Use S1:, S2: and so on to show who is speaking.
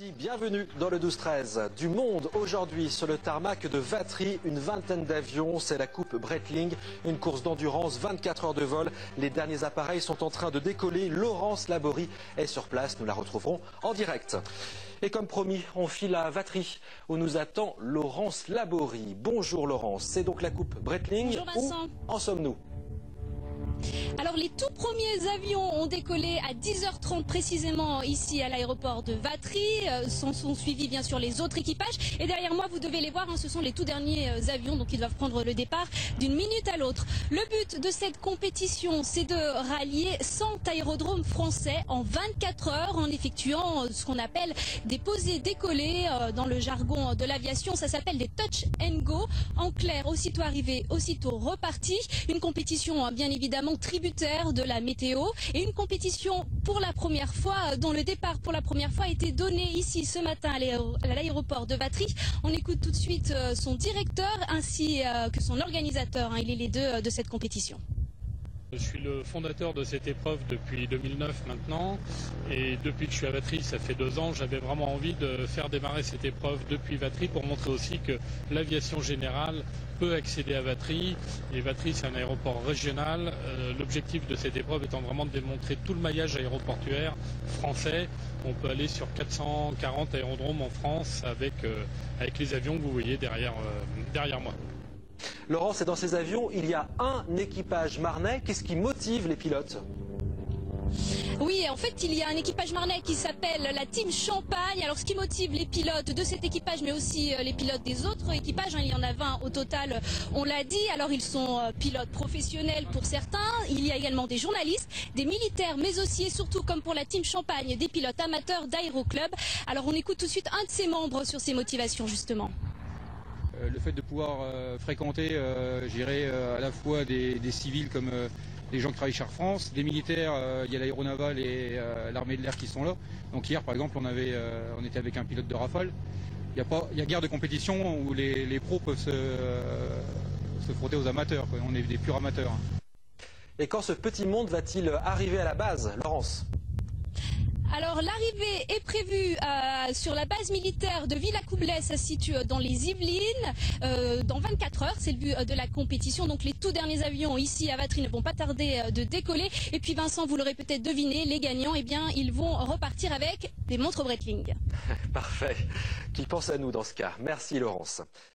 S1: Bienvenue dans le 12-13. Du monde aujourd'hui sur le tarmac de Vatry, une vingtaine d'avions, c'est la coupe Breitling, une course d'endurance, 24 heures de vol. Les derniers appareils sont en train de décoller. Laurence Laborie est sur place, nous la retrouverons en direct. Et comme promis, on file à Vatry où nous attend Laurence Laborie. Bonjour Laurence, c'est donc la coupe Breitling.
S2: Bonjour Vincent.
S1: Où en sommes-nous ?
S2: Alors les tout premiers avions ont décollé à 10h30 précisément ici à l'aéroport de Vatry. Sont suivis bien sûr les autres équipages. Et derrière moi, vous devez les voir, ce sont les tout derniers avions, donc ils doivent prendre le départ d'une minute à l'autre. Le but de cette compétition, c'est de rallier 100 aérodromes français en 24 heures en effectuant ce qu'on appelle des posées décollées. Dans le jargon de l'aviation, ça s'appelle des touch and go. En clair, aussitôt arrivé, aussitôt reparti. Une compétition bien évidemment tributaire de la météo et une compétition pour la première fois dont le départ pour la première fois a été donné ici ce matin à l'aéroport de Vatry. On écoute tout de suite son directeur ainsi que son organisateur. Il est les deux de cette compétition.
S3: Je suis le fondateur de cette épreuve depuis 2009 maintenant et depuis que je suis à Vatry, ça fait 2 ans, j'avais vraiment envie de faire démarrer cette épreuve depuis Vatry pour montrer aussi que l'aviation générale peut accéder à Vatry et Vatry c'est un aéroport régional. L'objectif de cette épreuve étant vraiment de démontrer tout le maillage aéroportuaire français. On peut aller sur 440 aérodromes en France avec les avions que vous voyez derrière moi.
S1: Laurence, et dans ces avions, il y a un équipage marnais. Qu'est-ce qui motive les pilotes ?
S2: Oui, en fait, il y a un équipage marnais qui s'appelle la Team Champagne. Alors, ce qui motive les pilotes de cet équipage, mais aussi les pilotes des autres équipages, il y en a 20 au total, on l'a dit. Alors, ils sont pilotes professionnels pour certains. Il y a également des journalistes, des militaires, mais aussi et surtout, comme pour la Team Champagne, des pilotes amateurs d'Aéroclub. Alors, on écoute tout de suite un de ses membres sur ses motivations, justement.
S4: Le fait de pouvoir fréquenter, à la fois des civils comme les gens qui travaillent chez Air France, des militaires, il y a l'aéronaval et l'armée de l'air qui sont là. Donc hier par exemple on était avec un pilote de Rafale. Il y a guère de compétition où les pros peuvent se frotter aux amateurs, quoi. On est des purs amateurs.
S1: Et quand ce petit monde va-t-il arriver à la base, Laurence ?
S2: Alors l'arrivée est prévue sur la base militaire de Villacoublay, ça se situe dans les Yvelines, dans 24 heures, c'est le but de la compétition. Donc les tout derniers avions ici à Vatry ne vont pas tarder de décoller. Et puis Vincent, vous l'aurez peut-être deviné, les gagnants, eh bien, ils vont repartir avec des montres Breitling.
S1: Parfait. Qui pense à nous dans ce cas. Merci Laurence.